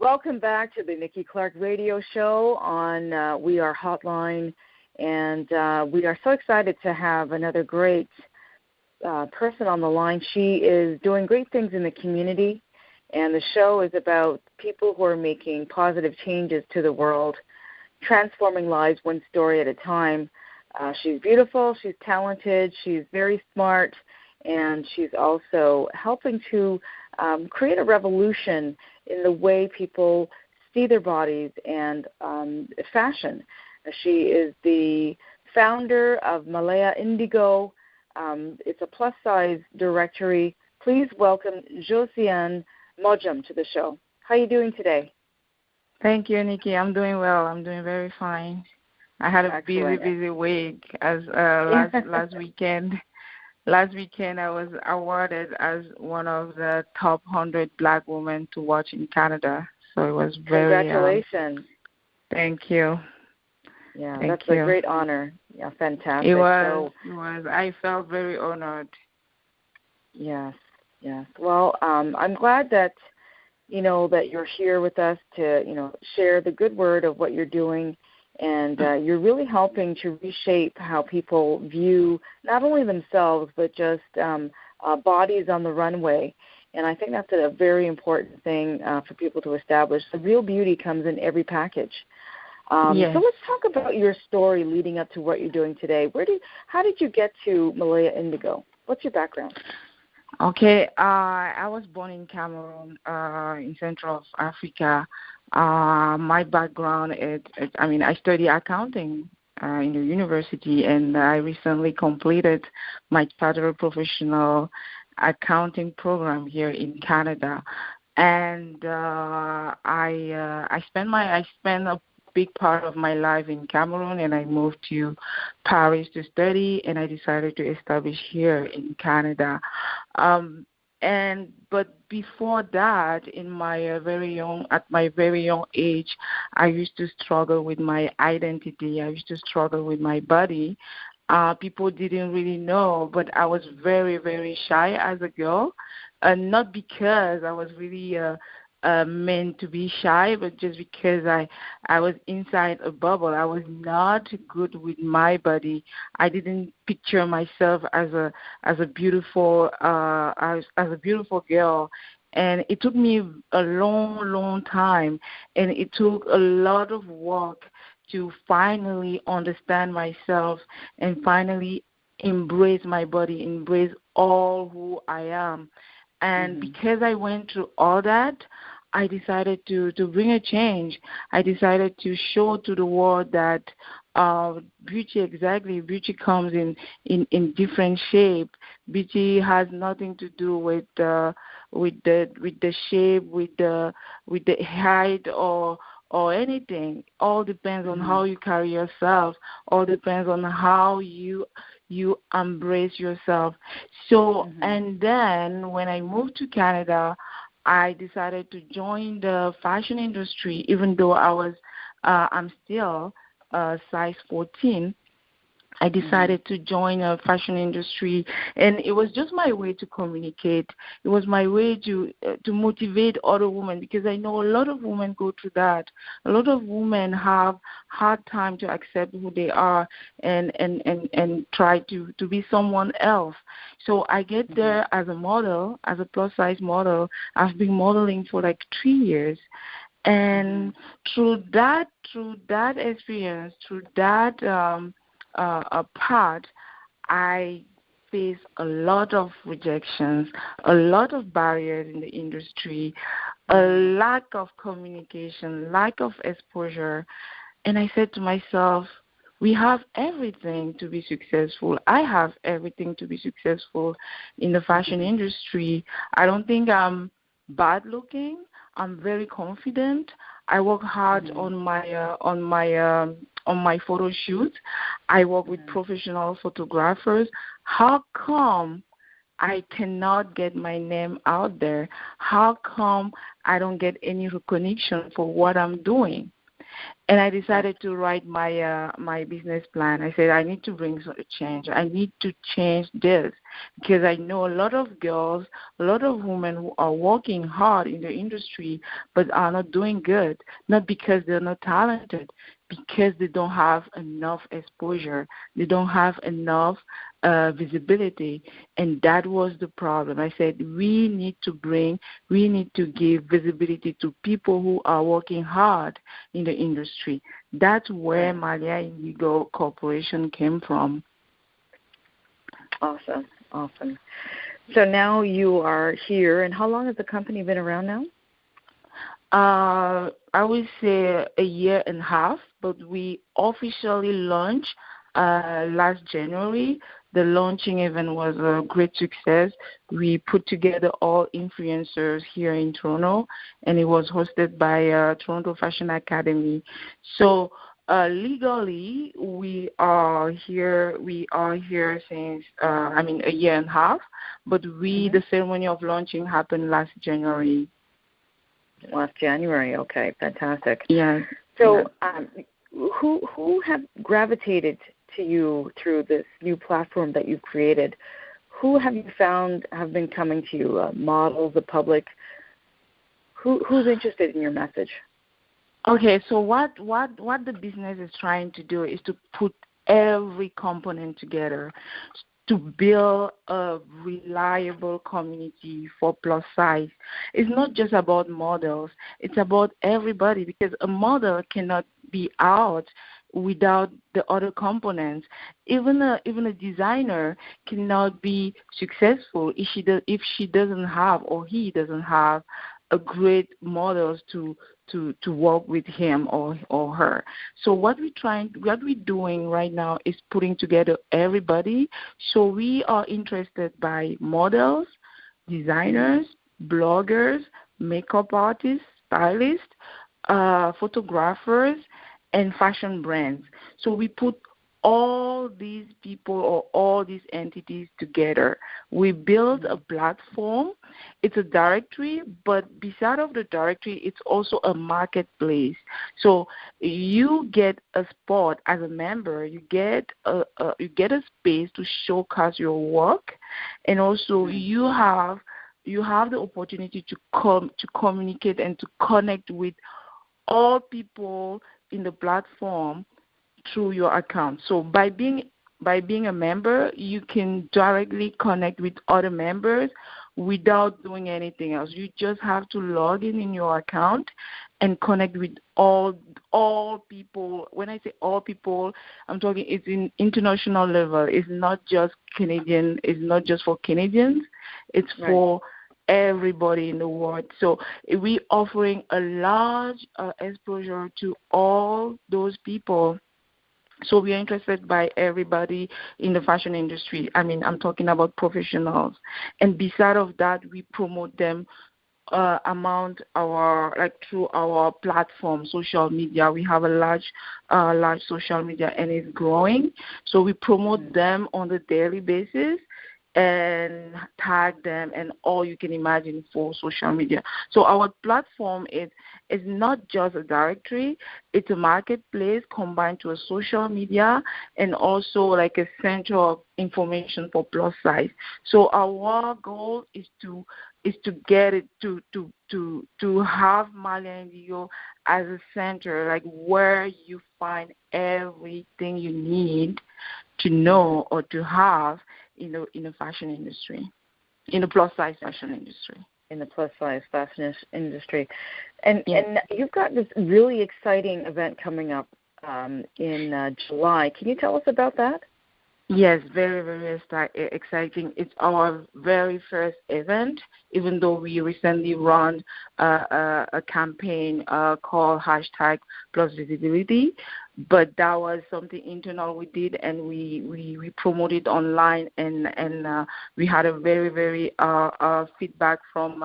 Welcome back to the Nikki Clarke radio show on We Are Hotline. And we are so excited to have another great person on the line. She is doing great things in the community. And the show is about people who are making positive changes to the world, transforming lives one story at a time. She's beautiful, she's talented, she's very smart, and she's also helping to create a revolution in the way people see their bodies and fashion. She is the founder of Malia Indigo. It's a plus-size directory. Please welcome Josiane Modjom to the show. How are you doing today? Thank you, Nikki. I'm doing well. I'm doing very fine. I had a busy week as last weekend. Last weekend, I was awarded as one of the top 100 Black women to watch in Canada. So it was very... Congratulations. Thank you. Yeah, that's a great honor. Yeah, fantastic. It was. I felt very honored. Yes. Well, I'm glad that, that you're here with us to, share the good word of what you're doing. And you're really helping to reshape how people view not only themselves, but just bodies on the runway. And I think that's a very important thing for people to establish. The real beauty comes in every package. Yes. So let's talk about your story leading up to what you're doing today. How did you get to Malia Indigo? What's your background? Okay, I was born in Cameroon, in Central Africa. My background I study accounting in the university, and I recently completed my chartered professional accounting program here in Canada. And I spent a big part of my life in Cameroon, and I moved to Paris to study, and I decided to establish here in Canada. But before that, at my very young age, I used to struggle with my identity. I used to struggle with my body. People didn't really know, but I was very, very shy as a girl, not because I was really meant to be shy, but just because I was inside a bubble. I was not good with my body. I didn't picture myself as a beautiful girl, and it took me a long time, and it took a lot of work to finally understand myself and finally embrace my body, embrace all who I am. And because I went through all that, I decided to bring a change. I decided to show to the world that beauty comes in different shape. Beauty has nothing to do with the shape, with the height or anything. All depends on how you carry yourself. All depends on how you embrace yourself. So, and then when I moved to Canada, I decided to join the fashion industry, even though I'm still size 14. I decided to join a fashion industry, and it was just my way to communicate. It was my way to motivate other women, because I know a lot of women go through that. A lot of women have hard time to accept who they are and try to be someone else. So I get there as a model, as a plus-size model. I've been modeling for like 3 years. And through that experience, through that part, I face a lot of rejections, a lot of barriers in the industry, a lack of communication, lack of exposure. And I said to myself, we have everything to be successful. I have everything to be successful in the fashion industry. I don't think I'm bad looking. I'm very confident. I work hard on my photo shoot. I work with professional photographers. How come I cannot get my name out there? How come I don't get any recognition for what I'm doing? And I decided to write my business plan. I said, I need to bring a change. I need to change this because I know a lot of girls, a lot of women who are working hard in the industry but are not doing good, not because they're not talented, because they don't have enough exposure. They don't have enough visibility. And that was the problem. I said, we need to give visibility to people who are working hard in the industry. That's where Malia Indigo Corporation came from. Awesome. So now you are here, and how long has the company been around now? I would say a year and a half, but we officially launched last January. The launching event was a great success. We put together all influencers here in Toronto, and it was hosted by Toronto Fashion Academy. So legally, we are here. We are here since a year and a half, but the ceremony of launching happened last January. Last January, okay, fantastic. Yeah. So, who have gravitated to you through this new platform that you've created? Who have you found have been coming to you? Models, the public? Who's interested in your message? Okay, so what the business is trying to do is to put every component together to build a reliable community for plus size. It's not just about models. It's about everybody, because a model cannot be out without the other components. Even a designer cannot be successful if she doesn't have or he doesn't have a great models to work with him or her. So what we're doing right now is putting together everybody. So we are interested by models, designers, bloggers, makeup artists, stylists, photographers, and fashion brands. So we put all these people or all these entities together. We build a platform. It's a directory, but beside of the directory, it's also a marketplace. So you get a spot as a member. You get a space to showcase your work, and also you have the opportunity to communicate and to connect with all people in the platform through your account. So by being a member, you can directly connect with other members without doing anything else. You just have to log in your account and connect with all people. When I say all people, I'm talking it's in international level. It's not just Canadian. It's not just for Canadians. It's for everybody in the world. So we're offering a large exposure to all those people. So we are interested by everybody in the fashion industry. I'm talking about professionals. And beside of that, we promote them through our platform, social media. We have a large social media, and it's growing. So we promote them on a daily basis and tag them and all you can imagine for social media. So our platform is not just a directory, it's a marketplace combined to a social media and also like a center of information for plus size. So our goal is to get it to have Malia Indigo as a center, like where you find everything you need to know or to have in the fashion industry, in the plus size fashion industry. In the plus size fashion industry. And you've got this really exciting event coming up in July. Can you tell us about that? Yes, very, very exciting. It's our very first event, even though we recently run a campaign called #PlusVisibility. But that was something internal we did, and we promoted online, and we had a very, very feedback from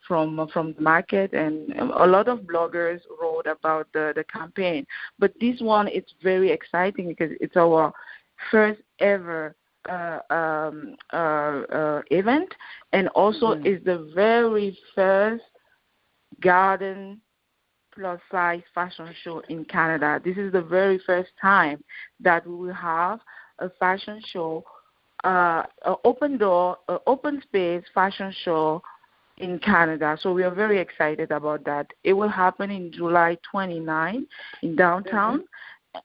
the market, and a lot of bloggers wrote about the campaign. But this one, it's very exciting because it's our first ever event, and also is the very first garden plus-size fashion show in Canada. This is the very first time that we will have a fashion show, an open space fashion show in Canada. So we are very excited about that. It will happen in July 29 in downtown.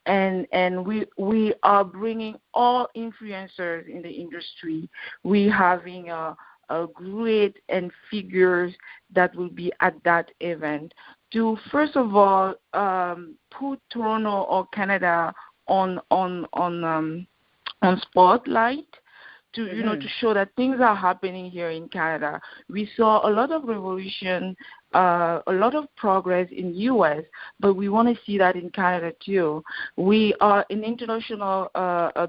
And we are bringing all influencers in the industry. We having a great and figures that will be at that event to first of all put Toronto or Canada on spotlight, to to show that things are happening here in Canada. We saw a lot of revolution, a lot of progress in U.S., but we want to see that in Canada too. We are an international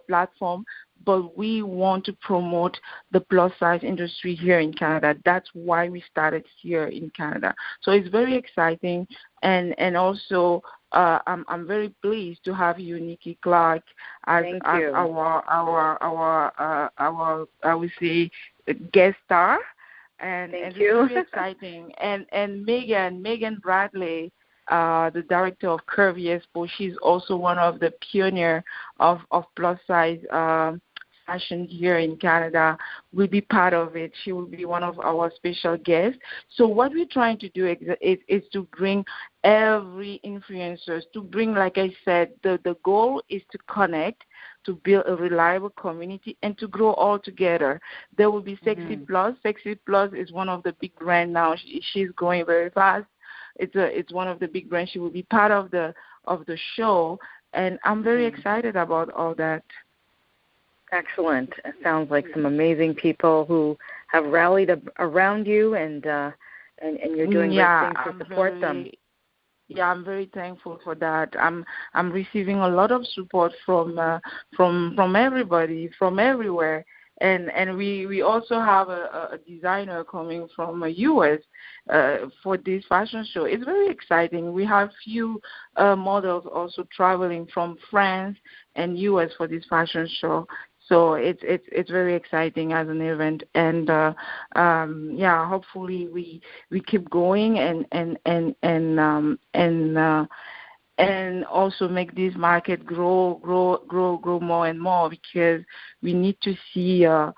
platform, but we want to promote the plus-size industry here in Canada. That's why we started here in Canada. So it's very exciting, and also I'm very pleased to have you, Nikki Clarke, as our I would say guest star, and it's very exciting. And Megan Bradley, the director of Curvy Expo, she's also one of the pioneers of plus size fashion here in Canada, will be part of it. She will be one of our special guests. So what we're trying to do is to bring every influencers, to bring, like I said, the goal is to connect, to build a reliable community, and to grow all together. There will be Sexy Plus. Sexy Plus is one of the big brands now. She's growing very fast. It's one of the big brands. She will be part of the show, and I'm very excited about all that. Excellent. It sounds like some amazing people who have rallied around you, and you're doing great things to support them. Yeah, I'm very thankful for that. I'm receiving a lot of support from everybody, from everywhere, and we also have a designer coming from the U.S. For this fashion show. It's very exciting. We have few models also traveling from France and U.S. for this fashion show. So it's very exciting as an event, and hopefully we keep going and also make this market grow more and more, because we need to see a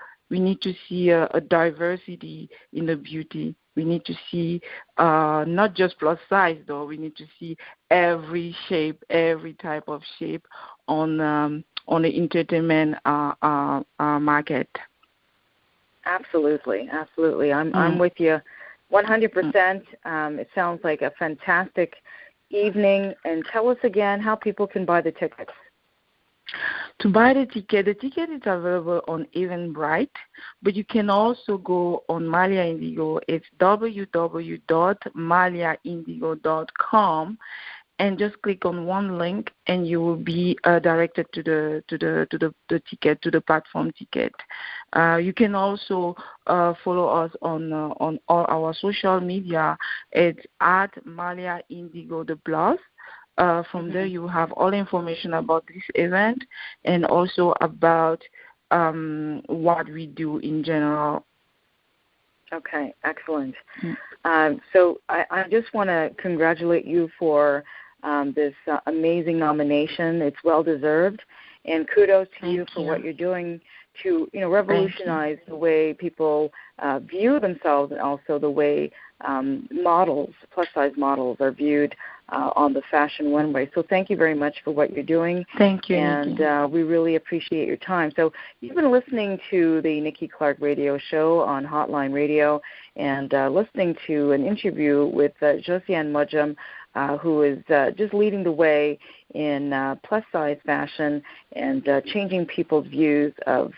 diversity in the beauty. We need to see not just plus size though. We need to see every shape, every type of shape on the entertainment market. Absolutely. I'm with you 100%. It sounds like a fantastic evening. And tell us again how people can buy the tickets. To buy the ticket is available on Eventbrite, but you can also go on Malia Indigo. It's www.maliaindigo.com, and just click on one link, and you will be directed to the ticket, to the platform ticket. You can also follow us on all our social media. It's at Malia Indigo the Plus. From there, you have all information about this event and also about what we do in general. Okay, excellent. So I just want to congratulate you for this amazing nomination. It's well-deserved. And kudos to you for what you're doing to revolutionize the way people view themselves, and also the way models, plus-size models, are viewed on the fashion runway. So thank you very much for what you're doing. Thank you, and we really appreciate your time. So you've been listening to the Nikki Clarke radio show on Hotline Radio, and listening to an interview with Josiane Modjom, who is just leading the way in plus-size fashion and changing people's views of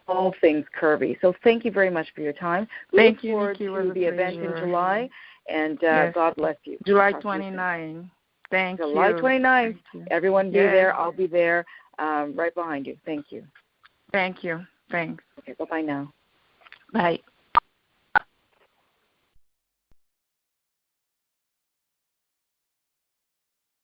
all things curvy. So thank you very much for your time. We look forward to the event in July, and God bless you. July 29. Thank you. July 29. Everyone be there. I'll be there right behind you. Thank you. Thank you. Thanks. Okay, bye-bye now. Bye.